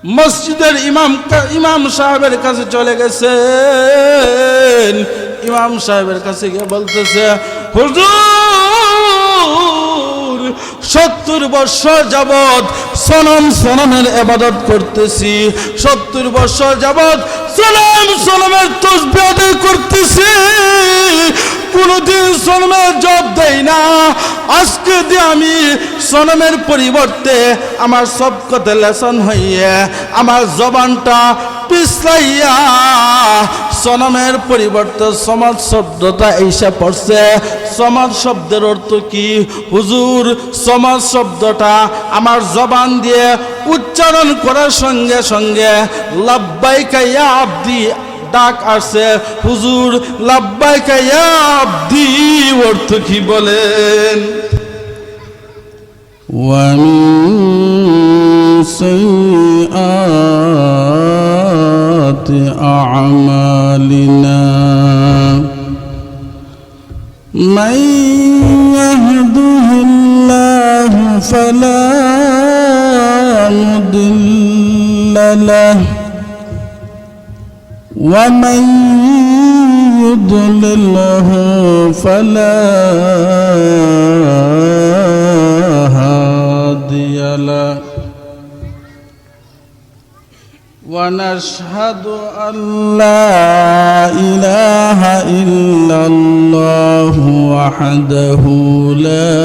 মসজিদের ইমাম সাহেবের কাছে চলে গেছেন। ইমাম সাহেবের কাছে গিয়ে বলতেছে, হুজুর 70 বছর যাবত সনমের ইবাদত করতেছি, 70 বছর যাবত সনমের তাসবিহ আদায় করতেছি, কোনদিন সনমের জব দেই না। আজকে দিয়ে আমি সনমের পরিবর্তে আমার সব কথা লেসন হইয়া আমার জবানটা পিছলাইয়া সনমের পরিবর্তে সমাজ শব্দটা এসে পড়ছে। সমাজ শব্দের অর্থ কি হুজুর? সমাজ শব্দটা আমার জবান দিয়ে উচ্চারণ করার সঙ্গে সঙ্গে লাব্বাইকা ইয়া আব্দি ডাক আসে। হুজুর লাব্বাইকা ইয়া আব্দি অর্থ কি বলেন? ওয়া মিন সাইয়্যাতি আ'মালিনা মান ইয়াহদিহিল্লাহু ফালা মুদিল্লা লাহু ومن يضلله فلا هادي له ونشهد أن لا إله إلا الله وحده لا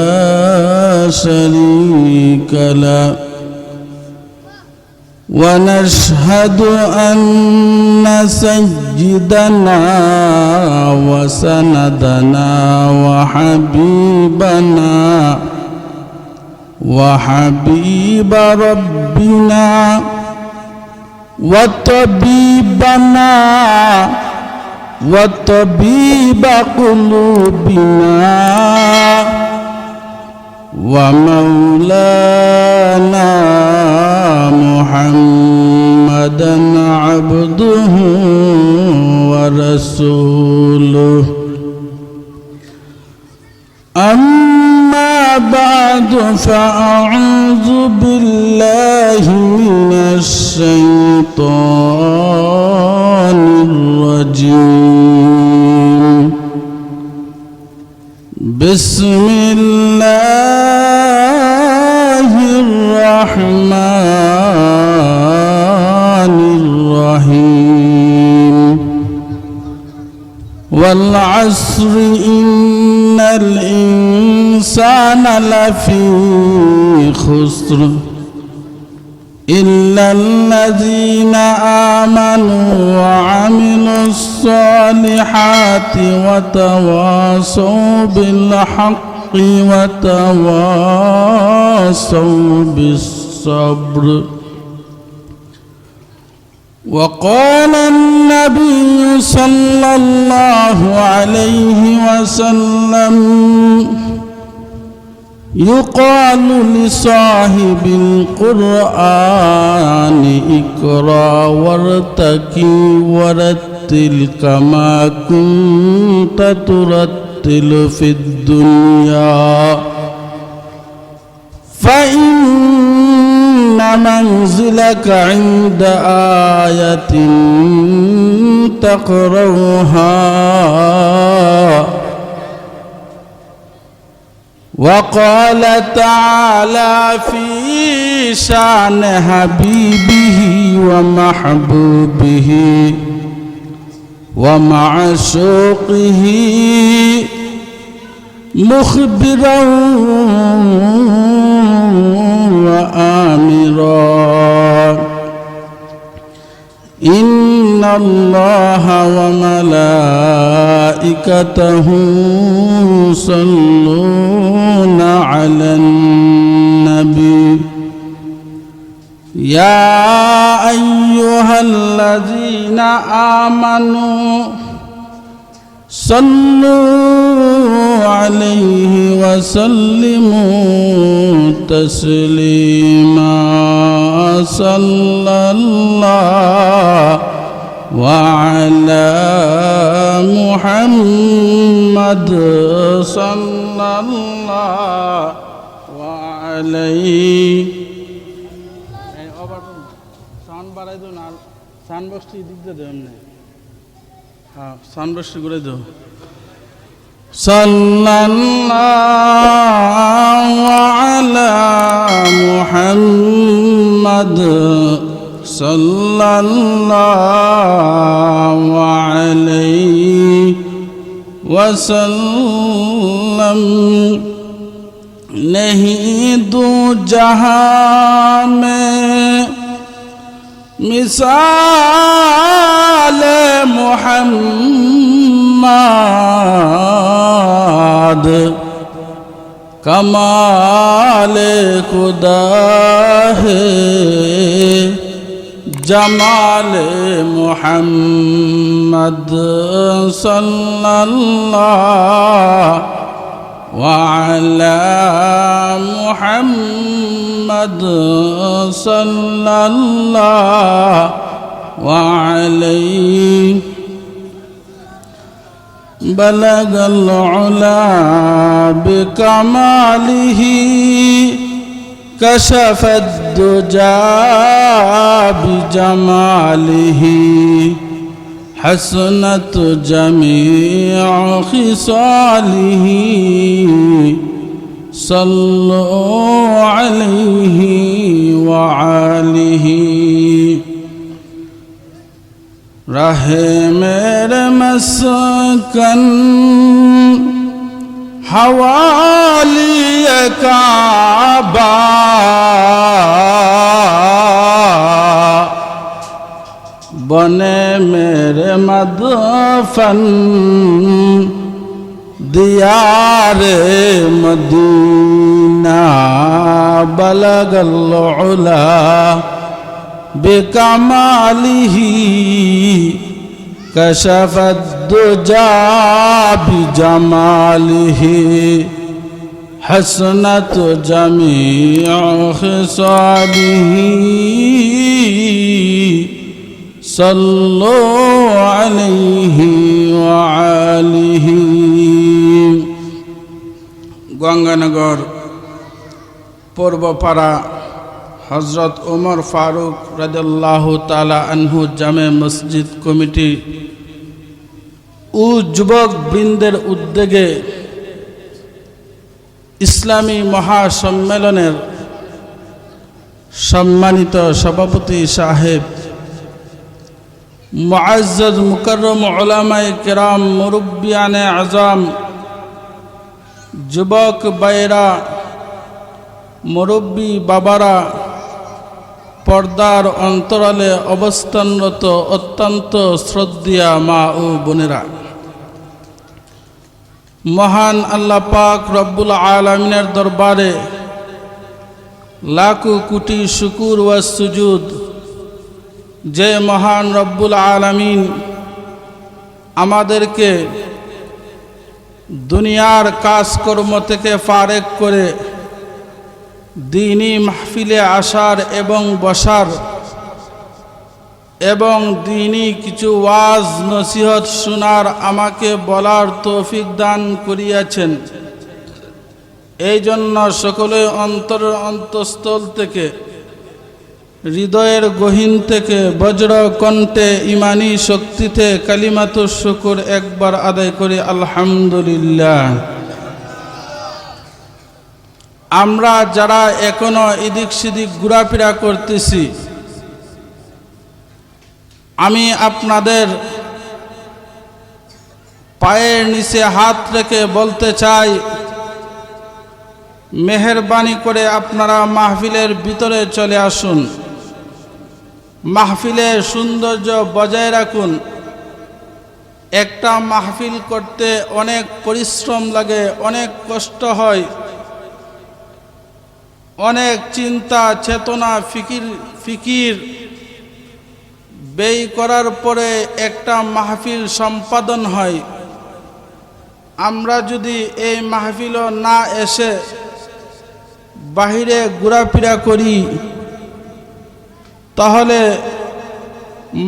شريك له ونشهد أن سيدنا وسندنا وحبيب ربنا وطبيب قلوبنا ومولانا محمدا عبده ورسوله أما بعد فأعوذ بالله من الشيطان الرجيم بسم الله الرحمن الرحيم والعصر إن الإنسان لفي خسر إلا الذين آمنوا وعملوا الصالحات وتواصوا بالحق وتواصوا بالصبر. وقال النبي صلى الله عليه وسلم يقال لصاحب القرآن اقرأ وارتقي ورتل كما كنت ترتل في الدنيا فإن منزلك عند آية تقرأها. وقال تعالى في شأن حبيبه ومحبوبه ومعشوقه مخبرا وآمرا إن الله وملائكته يصلون على النبي يا أيها الذين آمنوا صلوا عليه وسلموا تسليما. صلى الله وعلى محمد صلى الله عليه সাউন্ড বাড়াই দো না, সাউন্ড বক্সটি দিক দিয়ে দেবেন না। হ্যাঁ, সাউন্ড বক্সটি করে দাও। সাল্লাল্লাহু আলা মুহাম্মাদ সাল্লাল্লাহু আলাইহি वसल्लम। नहीं दो जहां में मिसाल मुहम्मद, कमाल खुदा है जमाल मुहम्मद सल्लल्लाहु अला मुहम्मद सल्लल्लाहु अलैहि। बलगल उला बिकमालिही कशफद दुजा बिजमालिही हसनत जमीअ खिसालिही सल्लु अलैहि व आलिही। रहे मेरे मस्कन हवाली काबा, बने मेरे मदफन दियारे मदीना। बलगल उला बिकमालिही कशफद दुजा बिजमालिही हसनत जमीअ खिसालिही सल्लु अलैहि व आलिही। गंगानगर पूर्वपाड़ा हजरत उमर फारूक रदियल्लाहु ताला अनहु जामे मस्जिद कमिटी ও যুবক বৃন্দের উদ্যোগে ইসলামী মহাসম্মেলনের সম্মানিত সভাপতি সাহেব, মুআজ্জাজ মুকাররম উলামায়ে কেরাম, মুরব্বিয়ানে আজম, যুবক ভাইরা, মুরব্বী বাবারা, পর্দার অন্তরালে অবস্থানরত অত্যন্ত শ্রদ্ধেয়া মা ও বোনেরা, মহান আল্লাহ পাক রব্বুল আলামিনের দরবারে লাখো কোটি শুকুর ও সুজুদ, যে মহান রব্বুল আলামিন আমাদেরকে দুনিয়ার কাজকর্ম থেকে ফারেক করে দ্বীনি মাহফিলে আসার এবং বসার এবং দ্বীনি কিছু ওয়াজ নসিহত শোনার আমাকে বলার তৌফিক দান করিয়াছেন। এই জন্য সকলে অন্তরের অন্তঃস্থল থেকে, হৃদয়ের গহীন থেকে, বজ্র কণ্ঠে ইমানি শক্তিতে কালিমাতুশ শুকর একবার আদায় করি আলহামদুলিল্লাহ। আমরা যারা এখনো এদিক সেদিক ঘোরাফেরা করতেছি, আমি আপনাদের পায়ের নিচে হাত রেখে বলতে চাই, মেহেরবানি করে আপনারা মাহফিলের ভিতরে চলে আসুন, মাহফিলের সৌন্দর্য বজায় রাখুন। একটা মাহফিল করতে অনেক পরিশ্রম লাগে, অনেক কষ্ট হয়, অনেক চিন্তা চেতনা ফিকির ব্যয় করার পরে একটা মাহফিল সম্পাদন হয়। আমরা যদি এই মাহফিল না এসে বাহিরে ঘোরাফেরা করি, তাহলে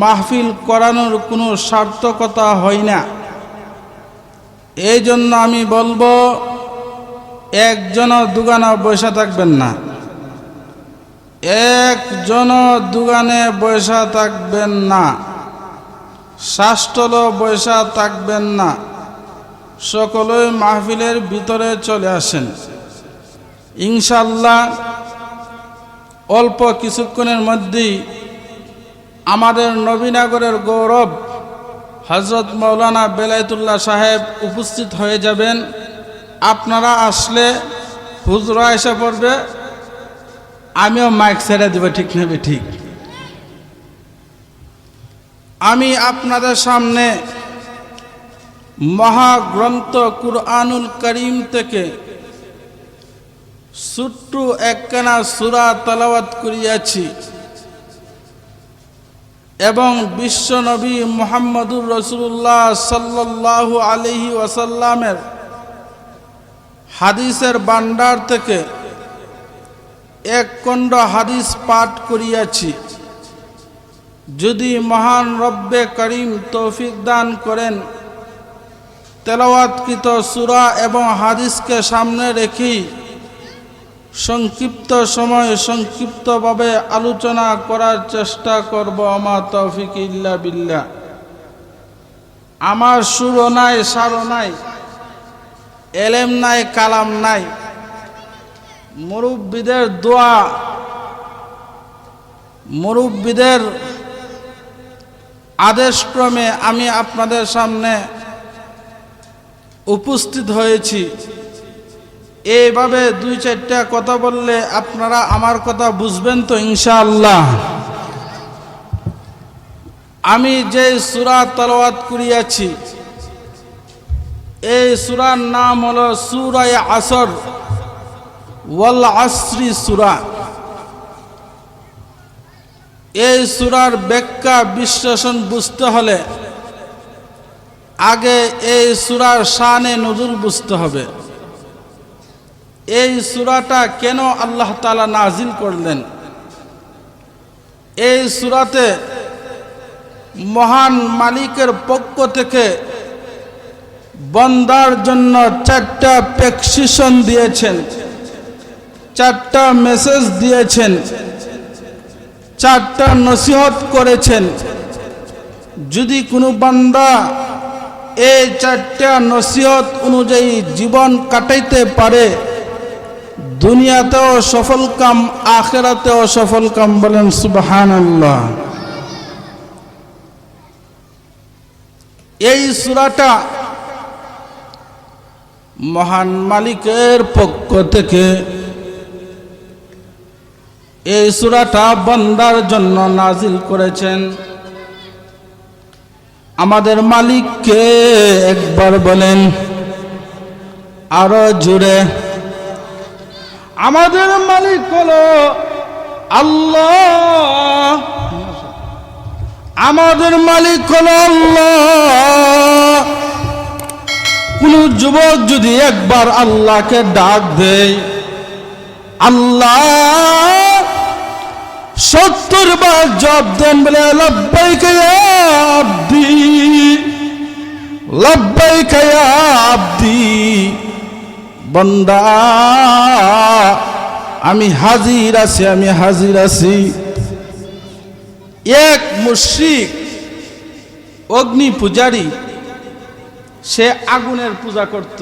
মাহফিল করানোর কোনো সার্থকতা হয় না। এই জন্য আমি বলবো, একজন দুগানা বসে থাকবেন না, একজন দোকানে বসা থাকবেন না, শাস্তল বসা থাকবেন না, সকলেই মাহফিলের ভিতরে চলে আসেন। ইনশাআল্লাহ অল্প কিছুক্ষণের মধ্যেই আমাদের নবীনগরের গৌরব হযরত মাওলানা বেলায়েতুল্লাহ সাহেব উপস্থিত হয়ে যাবেন। আপনারা আসলে হুজুরা এসে পড়বে, আমিও মাইক ছেড়ে দেব, ঠিক নেবে ঠিক। আমি আপনাদের সামনে মহাগ্রন্থ কুরআনুল কারীম থেকে ছোট্ট একখানা সূরা তেলাওয়াত করিয়াছি এবং বিশ্ব নবী মুহাম্মদুর রাসূলুল্লাহ সাল্লাল্লাহু আলাইহি ওয়াসাল্লামের হাদিসের ভান্ডার থেকে এক খণ্ড হাদিস পাঠ করিয়াছি। যদি মহান রব্বে করিম তৌফিক দান করেন, তেলাওয়াতকৃত সূরা এবং হাদিসকে সামনে রেখে সংক্ষিপ্ত সময় সংক্ষিপ্তভাবে আলোচনা করার চেষ্টা করব। আমা তৌফিক ইল্লা বিল্লাহ। আমার সুরও নাই, সারও নাই, এলেম নাই, কালাম নাই। মুরব্বিদের দোয়া, মুরব্বিদের আদেশক্রমে আমি আপনাদের সামনে উপস্থিত হয়েছি। এইভাবে দুই চারটা কথা বললে আপনারা আমার কথা বুঝবেন তো ইনশাআল্লাহ। আমি যে সূরা তেলাওয়াত করিয়াছি, এই সূরার নাম হলো সূরা আসর ওয়াল আসরি সূরা। এই সূরার ব্যাখ্যা বিশ্লেষণ বুঝতে হলে আগে এই সূরার শানে নুজুল বুঝতে হবে। এই সূরাটা কেন আল্লাহ তাআলা নাজিল করলেন? এই সূরাতে মহান মালিকের পক্ষ থেকে বান্দার জন্য চারটা প্রেসক্রিপশন দিয়েছেন, চারটা মেসেজ দিয়েছেন, চারটা নসিহত করেছেন। যদি কোনো বান্দা এই চারটা নসিহত অনুযায়ী জীবন কাটাইতে পারে, দুনিয়াতেও সফল কাম, আখিরাতেও সফল কাম। বলেন সুবহানাল্লাহ। এই সূরাটা মহান মালিকের পক্ষ থেকে, এই সূরাটা বান্দার জন্য নাজিল করেছেন। আমাদের মালিককে একবার বলেন, আরো জোরে। আমাদের মালিক হলো আল্লাহ। আমাদের মালিক হলো আল্লাহ। কোন যুবক যদি একবার আল্লাহকে ডাক দেয়, আল্লাহ 70 বার জবাব দেন, বলে লব্বাইক ইয়া আব্দি, লব্বাইক ইয়া আব্দি। বান্দা আমি হাজির আছি, আমি হাজির আছি। এক মুশরিক অগ্নি পূজারী, সে আগুনের পূজা করত।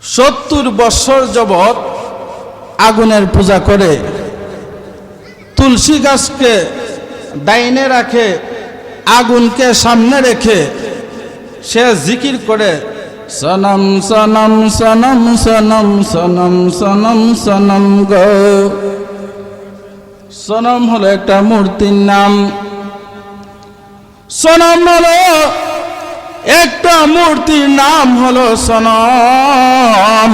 70 বছর যাবৎ আগুনের পূজা করে। তুলসী গাছকে ডাইনে রাখে, আগুনকে সামনে রেখে সে জিকির করে, সনম সনম সনম সনম সনম সনম সনম গো। সনম হলো একটা মূর্তির নাম। সনম হলো একটা মূর্তির নাম হলো সনম।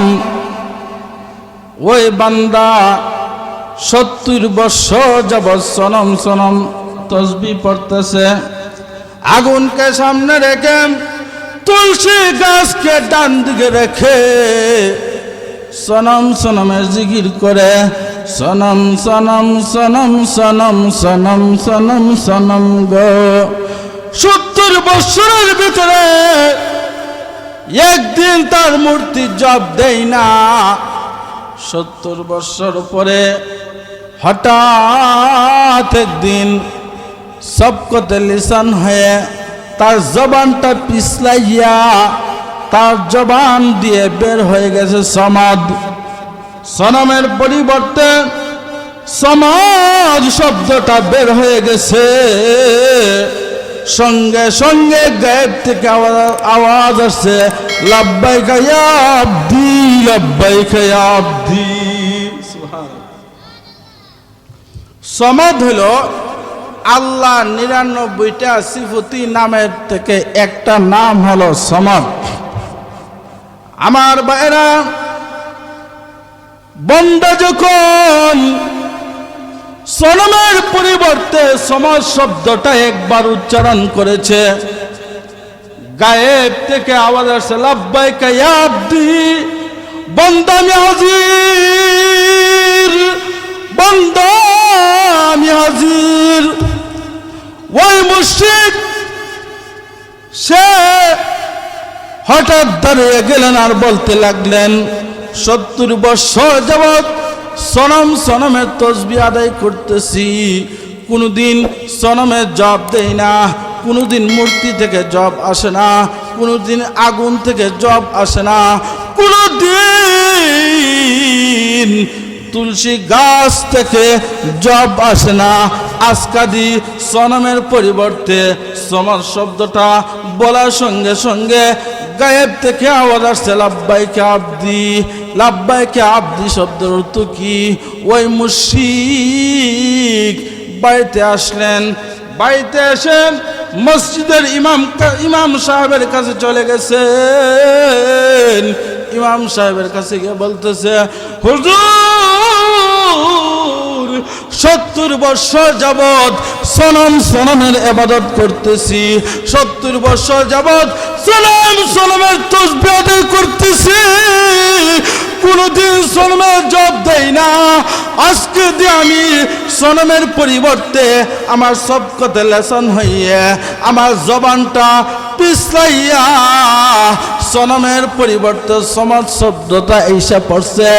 ওই বান্দা 70 বছর যাবৎ সনম সনম তসবিহ পড়তেছে। আগুনকে সামনে রেখে, তুলসী গাছকে ডান দিকে রেখে সনম সনমের জিকির করে, সনম সনম সনম সনম সনম সনম সনম গো। 70 বছরের ভিতরে একদিন তার মূর্তি জব দেয় না। 70 বছর পরে হঠাৎ একদিন সবকতে লিসান হয়ে তার জবানটা পিছলাইয়া তার জবান দিয়ে বের হয়ে গেছে সমাদ। সনমের পরিবর্তে সমাজ শব্দটা বের হয়ে গেছে। সঙ্গে সঙ্গে গায়েব থেকে আওয়াজ আসছে, লাব্বাইকা ইয়া আব্দি, লাব্বাইকা ইয়া আব্দি। সমাদ হলো আল্লাহ 99টা সিফতি নামের থেকে একটা নাম হলো সমাদ। আমার ভাইরা, বান্দা যখন সনমের পরিবর্তে সমাজ শব্দটা একবার উচ্চারণ করেছে, গায়েব থেকে আওয়াজ আসছে, লাব্বাইকা ইয়া আব্দি, বান্দা আমি হাজির, বান্দা আমি হাজির। ওই মুশরিক সে হঠাৎ দাঁড়িয়ে গেলেন আর বলতে লাগলেন, 70 বছর যাবৎ সনমের তসবিহ আদায় করতেছি, কোনোদিন সনমের জব দেই না, কোনোদিন মূর্তি থেকে জব আসে না, কোনোদিন আগুন থেকে জব আসে না, কোনোদিন তুলসী গাছ থেকে জব আসে না। আজকাদি সনমের পরিবর্তে সমাজ শব্দটা বলার সঙ্গে সঙ্গে গায়েব থেকে আওয়াজ আসছে, লাব্বাইকা আব্দি, লাব্বাইকা আব্দি শব্দের অর্থ কি? ওই মুশরিক বাড়িতে আসলেন, বাড়িতে এসে মসজিদের ইমাম সাহেবের কাছে চলে গেছেন। ইমাম সাহেবের কাছে গিয়ে বলতেছে, হুজুর 70 বছর যাবৎ সনমের ইবাদত করতেছি, 70 বছর যাবৎ সনমের তাসবিহ আদায় করতেছি, কোনদিন সনমের জব দেই না। আজকে দিয়ে আমি সনমের পরিবর্তে আমার সবকতে লেসন হইয়া আমার জবানটা পিছলাইয়া সনমের পরিবর্তে সমাজ শব্দটা এসে পড়ছে।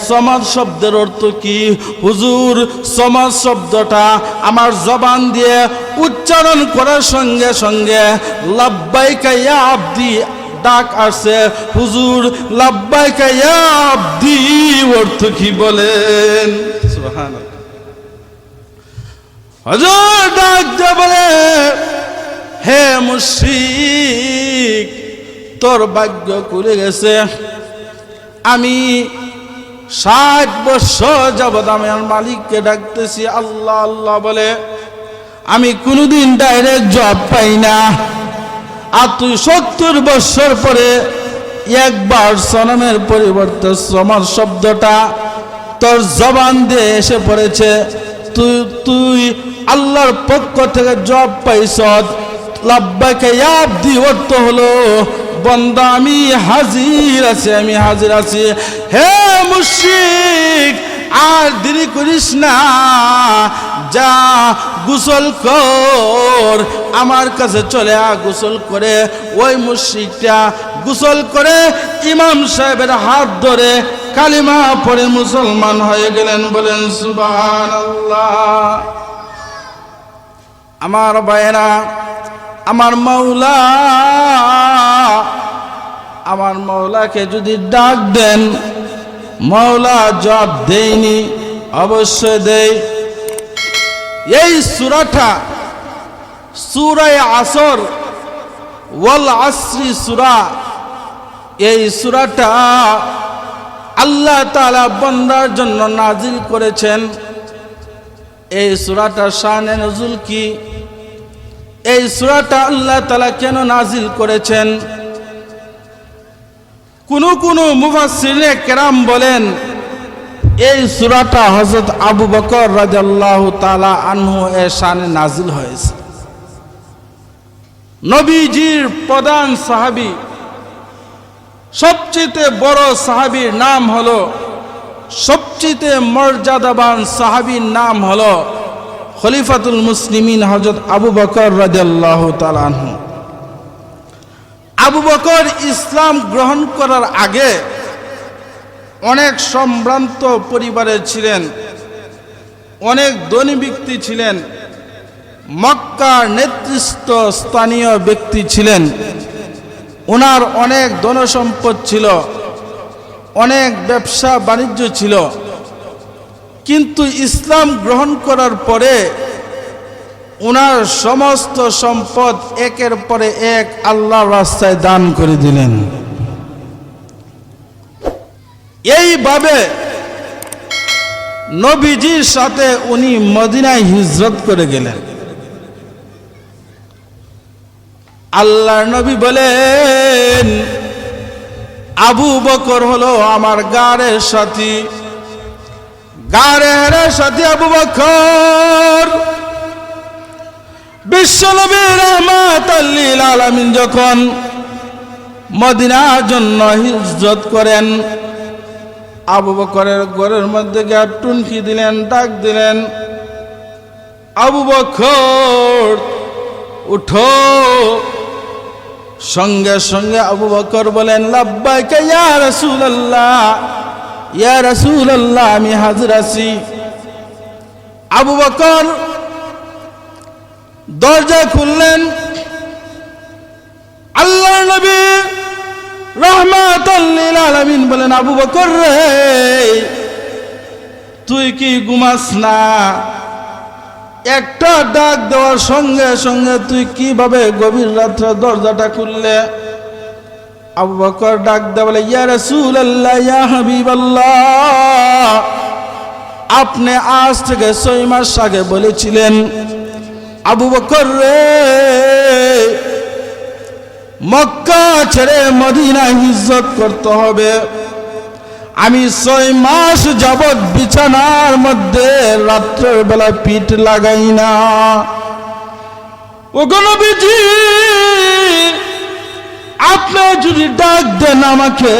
সমাজ শব্দের অর্থ কি? হুজুর, সমাজ শব্দটা আমার জবান দিয়ে উচ্চারণ করার সঙ্গে সঙ্গে লাব্বাইকা ইয়া আব্দি ডাক আসে। হুজুর, লাব্বাইকা ইয়া আব্দি অর্থ কি বলেন? সুবহানাল্লাহ। হুজুর ডাক দিয়ে বলে, হে মুশরিক, তোর ভাগ্য খুলে গেছে। আমি 60 বছর যাবৎ আমি আমার মালিককে ডাকতেছি আল্লাহ আল্লাহ বলে, আমি কোনোদিন ডাইরেক্ট জব পাই না। আর তুই 70 বছর পরে একবার সনমের পরিবর্তে সমাজ শব্দটা তোর জবান দিয়ে এসে পড়েছে, তুই আল্লাহর পক্ষ থেকে জব পাইছ। লাব্বাইকা ইয়া আব্দি অর্থ হলো, বান্দা আমি হাজির আছি, আমি হাজির আছি। হে মুশরিক, আর দেরি করিস না, যা গোসল কর, আমার কাছে চলে আ, গোসল করে। ওই মুশরিকটা গোসল করে ইমাম সাহেবের হাত ধরে কালিমা পড়ে মুসলমান হয়ে গেলেন। বলেন সুবহানাল্লাহ। আমার ভাইয়েরা, আমার মাওলাকে যদি ডাক দেন, মাওলা জবাব দেয়নি, অবশ্যই দেয়। এই সূরাটা সূরা আসর, ওয়াল আসরি সূরা, এই সূরাটা আল্লাহ তাআলা বান্দার জন্য নাজিল করেছেন। এই সূরাটার শানে নজুল কি? এই সূরাটা আল্লাহ তাআলা কেন নাজিল করেছেন? কোন মুফাসসিরে কেরাম বলেন, এই সূরাটা হযরত আবু বকর রাদিয়াল্লাহু তাআলা আনহু এর শানে নাজিল হয়েছে। নবীজির প্রধান সাহাবী, সবচেয়ে বড় সাহাবীর নাম হলো, সবচেয়ে মর্যাদাবান সাহাবীর নাম হলো খলিফাতুল মুসলিমিন হযরত আবু বকর রাদিয়াল্লাহু তাআলা আনহু। আবু বকর ইসলাম গ্রহণ করার আগে অনেক সম্ভ্রান্ত পরিবারের ছিলেন, অনেক ধনী ব্যক্তি ছিলেন, মক্কার নেতৃত্ব স্থানীয় ব্যক্তি ছিলেন। ওনার অনেক ধনসম্পদ ছিল, অনেক ব্যবসা বাণিজ্য ছিল, কিন্তু ইসলাম গ্রহণ করার পরে ওনার সমস্ত সম্পদ একের পরে এক আল্লাহর রাস্তায় দান করে দিলেন। এইভাবে নবীজির সাথে উনি মদিনায় হিজরত করে গেলেন। আল্লাহর নবী বলেন, আবু বকর হলো আমার গাড়ের সাথী, গাড়ের সাথী আবু বকর। বিশ্বনবী রাহমাতাল লিল আলামিন যখন মদিনার জন্য হিজরত করেন, আবু বকরের ঘরের মধ্যে গিয়ে টুনকি দিলেন, ডাক দিলেন, আবু বকর উঠো। সঙ্গে সঙ্গে আবু বকর বলেন, লাব্বাইকা ইয়া রাসূলুল্লাহ, ইয়া রাসূলুল্লাহ, আমি হাজির আছি। আবু বকর দরজা খুললেন। আল্লাহর নবী রাহমাতাল লিল আলামিন বলেন, আবু বকর রে, তুই কি ঘুমাস না? একটা ডাক দেওয়ার সঙ্গে সঙ্গে তুই কিভাবে গভীর রাত্রে দরজাটা খুললে? আবু বকর ডাক দেয়া বলে, ইয়া রাসূলুল্লাহ, ইয়া হাবিবাল্লাহ, আপনি আজ থেকে 6 মাস আগে বলেছিলেন, আবু বকর রে, মক্কা ছেড়ে মদিনায় হিজরত করতে হবে। আমি 6 মাস যাবৎ বিছানার মধ্যে রাত্রের বেলা পিঠ লাগাই না। ওগো নবীজি, আপনি যদি ডাক দেন আমাকে,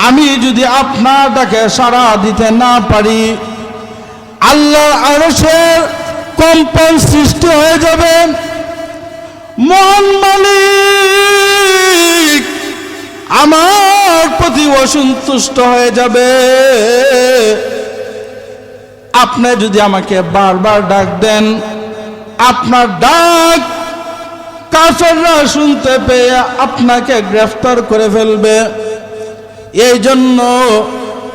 আমি যদি আপনার ডাকে সাড়া দিতে না পারি, আল্লাহর আরশের কম্পন সৃষ্টি হয়ে যাবে। মহান মালিক আমার প্রতি অসন্তুষ্ট হয়ে যাবে। আপনি যদি আমাকে বারবার ডাক দেন, আপনার ডাক কাফেররা শুনতে পেয়ে আপনাকে গ্রেফতার করে ফেলবে। এই জন্য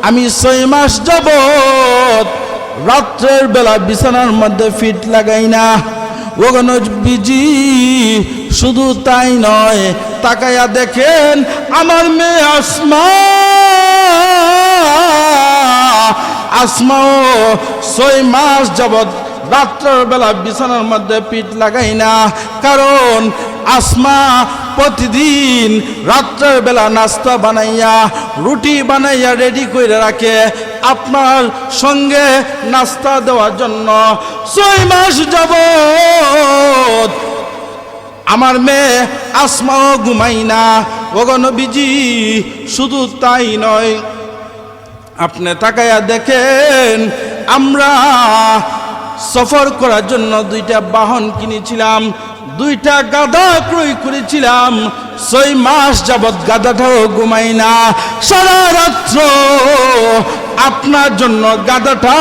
আমি 6 মাস যাবত রাত্রের বেলা বিছানার মধ্যে ফিট লাগাই না। ওগো নবীজি, শুধু তাই নয়, তাকায়া দেখেন আমার মেয়ে আসমাও 6 মাস যাবত রাত্রের বেলা বিছানার মধ্যে পিঠ লাগাই না। কারণ আসমা প্রতিদিন রাত্রের বেলা নাস্তা বানাইয়া, রুটি বানাইয়া রেডি করে রাখে আপনার সঙ্গে নাস্তা দেওয়ার জন্য। 6 মাস যাবত আমার মেয়ে আসমাও ঘুমাই না। ওগো নবীজি, শুধু তাই নয়, আপনি তাকায়া দেখেন আমরা সফর করার জন্য 2টা বাহন কিনেছিলাম, 2টা গাধা ক্রয় করেছিলাম। 6 মাস যাবৎ গাধাটাও ঘুমাই না, সারা রাত্র আপনার জন্য গাধাটা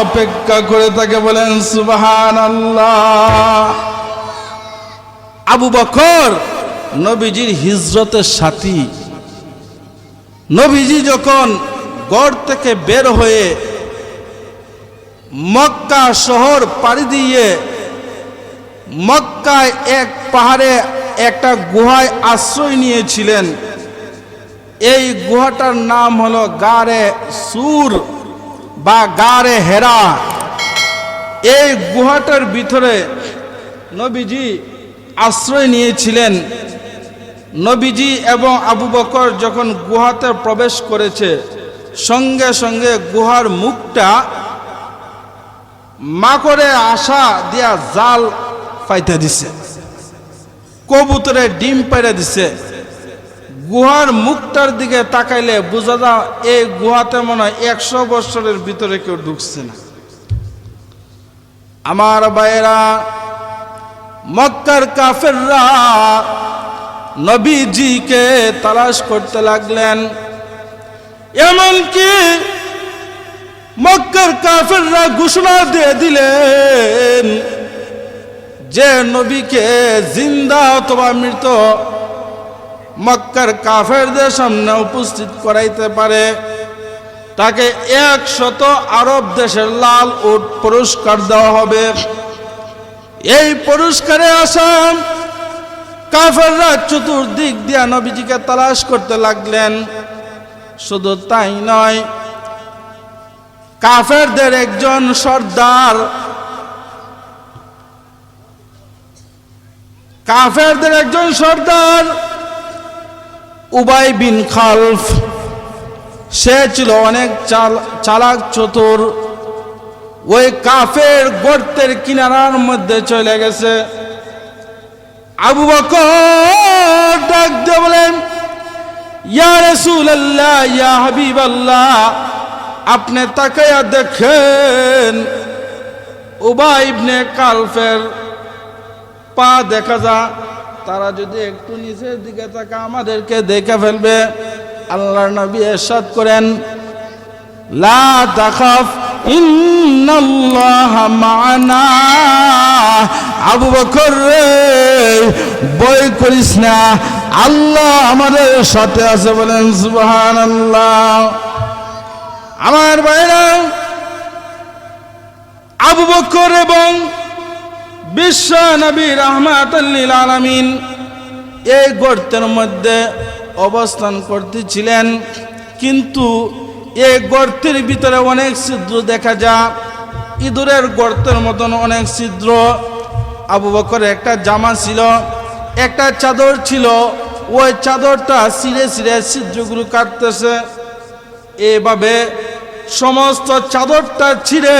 অপেক্ষা করে থাকে। বলেন সুবহানাল্লাহ। আবু বকর নবীজির হিজরতের সাথী। নবীজি যখন ঘর থেকে বের হয়ে মক্কা শহর পাড়ি দিয়ে মক্কায় এক পাহাড়ে একটা গুহায় আশ্রয় নিয়েছিলেন, এই গুহাটার নাম হলো গারে সুর বা গারে হেরা। এই গুহাটার ভিতরে নবীজি আশ্রয় নিয়েছিলেন। নবীজি এবং আবু বকর যখন গুহাতে প্রবেশ করেছে, সঙ্গে সঙ্গে গুহার মুখটা মাকড়ে আশা দিয়া জাল পাইতে দিছে, কবুতরে ডিম পাইরা দিছে। গুহার মুখটার দিকে তাকাইলে বোঝা যায় এই গুহাতে মনে হয় 100 বছরের ভিতরে কেউ ঢুকছে না। আমার ভাইয়েরা, মক্কার কাফেররা নবীজিকে তালাশ করতে লাগলেন। এমনকি মক্কার কাফেররা ঘোষণা দিয়ে দিলেন যে নবীকে জিন্দা অথবা মৃত মক্কার কাফেরদের সামনে উপস্থিত করাইতে পারে তাকে 100 আরব দেশের লাল উট পুরস্কার দেওয়া হবে। এই পুরস্কারে আসাম কাফেররা চতুর্দিক দিয়ে নবীজিকে তালাশ করতে লাগলেন। শুধু তাই নয়, কাফেরদের একজন সর্দার উবাই বিন খালফ, সে ছিল অনেক চালাক চতুর। ওই কাফের গর্তের কিনারার মধ্যে চলে গেছে। আবু বকর ডাক দিয়ে বলেন, ইয়া রাসূলুল্লাহ, ইয়া হাবিবাল্লাহ, আপনি তাকায়া দেখেন উবাই ইবনে খালফের পা দেখা যা, তারা যদি একটু নিচের দিকে তাকা আমাদেরকে দেখে ফেলবে। আল্লাহর নবী ইরশাদ করেন, লা তাখাফ ইন্নাল্লাহা মা'ানা। আবু বকর রে, ভয় করিস না, আল্লাহ আমাদের সাথে আছে। বলেন সুবহানাল্লাহ। আমার ভাইরা, আবু বকর এবং বিশ্ব নবী রাহমাতুল লিল আলামিন এই গর্তের মধ্যে অবস্থান করতেছিলেন, কিন্তু এই গর্তের ভিতরে অনেক ছিদ্র দেখা যায়, ইঁদুরের গর্তের মতন অনেক ছিদ্র। আবু বকরের একটা জামা ছিল, একটা চাদর ছিল, ওই চাদরটা ছিঁড়ে ছিঁড়ে ছিদ্রগুলো কাটতেছে। এভাবে সমস্ত চাদরটা ছিঁড়ে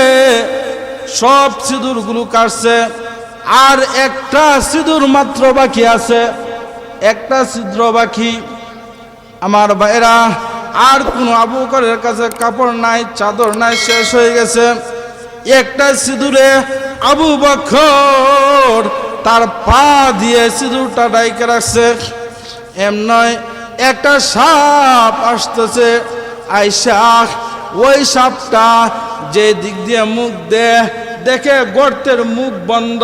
সব সিঁদুরগুলো কাটছে। আর একটা সিঁদুর মাত্র বাকি আছে, একটা ছিদ্র বাকি। আমার ভাইরা, আর কোনো আবু বকরের কাছে কাপড় নাই, চাদর নাই, শেষ হয়ে গেছে। একটা সিঁদুরে আবু বকর তার পা দিয়ে সিঁদুরটা ডাইকে রাখছে। এম নয়, একটা সাপ আসতেছে, আইসা ওই সাপটা যে দিক দিয়ে মুখ দেখে গর্তের মুখ বন্ধ।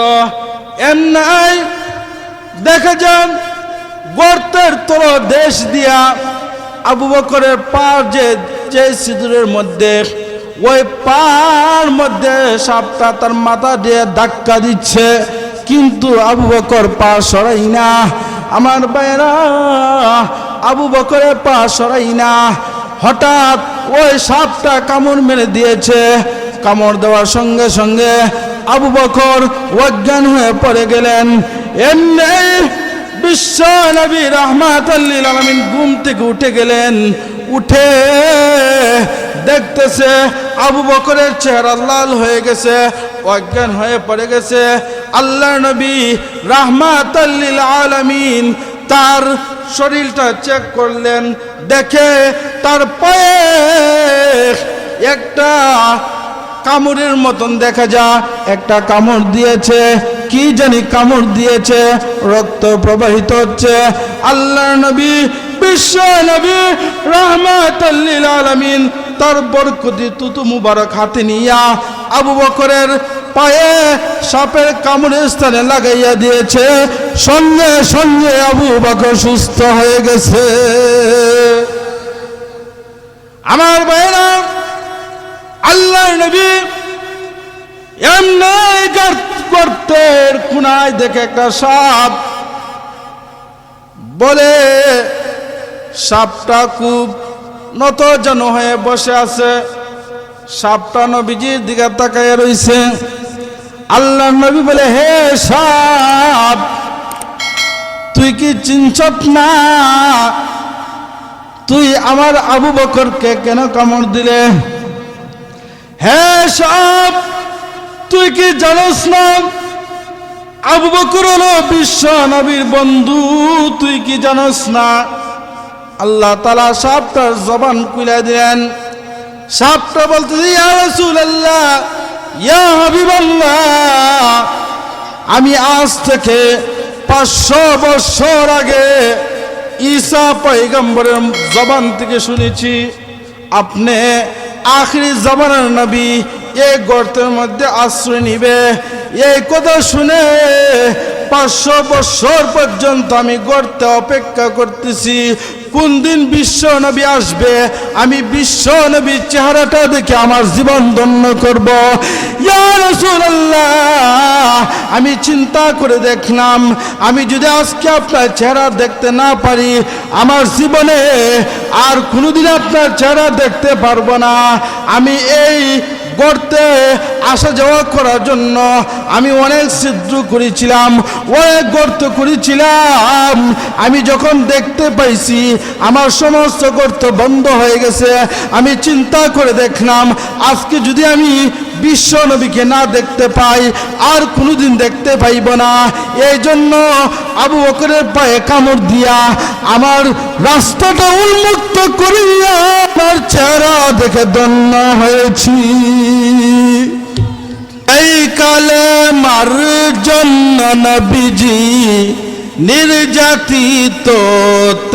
এম নাই, দেখে যান গর্তের তলদেশ দিয়া আবু বকরের পা যে সিঁদুরের মধ্যে, ওই পার মধ্যে সাপটা তার মাথা দিয়ে ধাক্কা দিচ্ছে, কিন্তু আবু বকর পা সরাই না। আমার ভাইরা, আবু বকরের পা সরাই না। হঠাৎ ওই সাপটা কামড় মেরে দিয়েছে। কামড় দেওয়ার সঙ্গে সঙ্গে আবু বকর অজ্ঞান হয়ে পড়ে গেলেন। এমনি বিশ্ব নবী রাহমাতুল লিল আলামিন ঘুম থেকে উঠে গেলেন। উঠে দেখতেছে আবু বকরের চেহারা লাল হয়ে গেছে, অজ্ঞান হয়ে পড়ে গেছে। আল্লাহর নবী রাহমাতুল লিল আলামিন তার শরীরটা চেক করলেন, দেখে তার পায়ে একটা কামড়ের মতন দেখা যায়, একটা কামড় দিয়েছে। কি জানি কামড় দিয়েছে, রক্ত প্রবাহিত হচ্ছে। আল্লাহর নবী বিশ্ব নবী রাহমাতুল লিল আলামিন তার বরকতি তুতু মুবারক হাতে নিয়া আবু বকরের পায়ে সাপের কামড়ের স্থানে লাগাইয়া দিয়েছে। সঙ্গে সঙ্গে আবু বকর সুস্থ হয়ে গেছে। আমার ভাইরা, আল্লাহর নবী এমনি গর্তের কোনায় দেখে একটা সাপ, বলে সাপটা খুব নত যেন হয়ে বসে আছে। সাপটা নবীজির দিকে তাকায় রইছে। আল্লাহর নবী বলে, হে সাপ, তুই কি চিনছত না তুই আমার আবু বকরকে কেন কামড় দিলে? হে সাপ, তুই কি জানোস না আবু বকর হলো বিশ্ব নবীর বন্ধু? তুই কি জানোস না? আল্লাহ তাআলা সাপটার জবান খুলে দিলেন। সাপটা বলতেছে, ইয়া রাসূলুল্লাহ, ইয়া হাবিবাল্লাহ, আমি আজ থেকে 500 বছর আগে ঈসা পয়গম্বরের জবান থেকে শুনেছি, আপনি আখিরি জামানার নবী এই গর্তের মধ্যে আশ্রয় নিবে, এই কথা শুনে 500 বছর পর্যন্ত আমি গর্তে অপেক্ষা করতেছি কোন দিন বিশ্ব নবী আসবে, আমি বিশ্ব নবীর চেহারাটা দেখে আমার জীবন ধন্য করব। ইয়া রাসূলুল্লাহ, আমি চিন্তা করে দেখলাম আমি যদি আজকে আপনার চেহারা দেখতে না পারি, আমার জীবনে আর কোনোদিন আপনার চেহারা দেখতে পারবো না। আমি এই গর্তে আসা যাওয়া করার জন্য আমি অনেক ছিদ্র করেছিলাম, অনেক গর্ত করেছিলাম। আমি যখন দেখতে পাইছি আমার সমস্ত গর্ত বন্ধ হয়ে গেছে, আমি চিন্তা করে দেখলাম আজকে যদি আমি বিশ্ব নবীকে না দেখতে পাই আর কোনোদিন দেখতে পাইব না। এই জন্য আবু বকরের পায়ে কামড় দিয়া আমার রাস্তাটা উন্মুক্ত করিয়া আমার চেহারা দেখে ধন্য হয়েছি। এই কালেমার জন্য নবীজি নির্যাতিত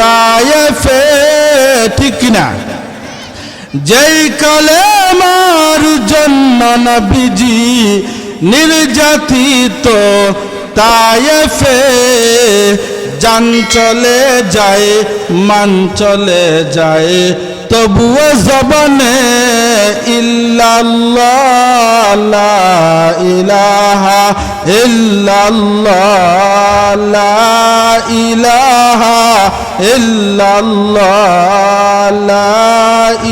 তায়েফে, ঠিক না? যেই কালেমার জন্য নবীজি নির্যাতিত তায়েফে, জান চলে যায় মান চলে যায় তবুও জবানে ইল্লাল্লাহ লা ইলাহা ইল্লাল্লাহ লা ইলাহা ইল্লাল্লাহ লা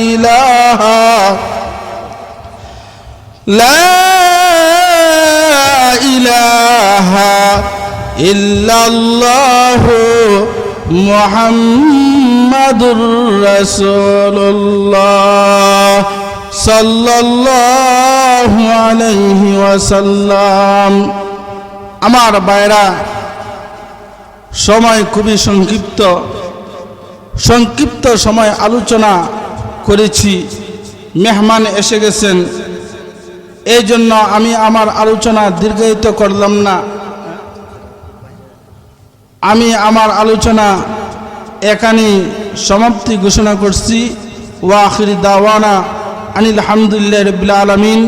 ইলাহা লা ইলাহা ইল্লাল্লাহ মুহাম্মাদুর রাসূলুল্লাহ সাল্লাল্লাহু আলাইহি ওয়াসাল্লাম। আমার ভাইরা, সময় খুবই সংক্ষিপ্ত সময় আলোচনা করেছি, মেহমান এসে গেছেন, এই জন্য আমি আমার আলোচনা দীর্ঘায়িত করলাম না। আমি আমার আলোচনা এখানেই সমাপ্তি ঘোষণা করছি। ওয়া আখির দাওয়ানা আনিল হামদুলিল্লাহি রাব্বিল আলামিন।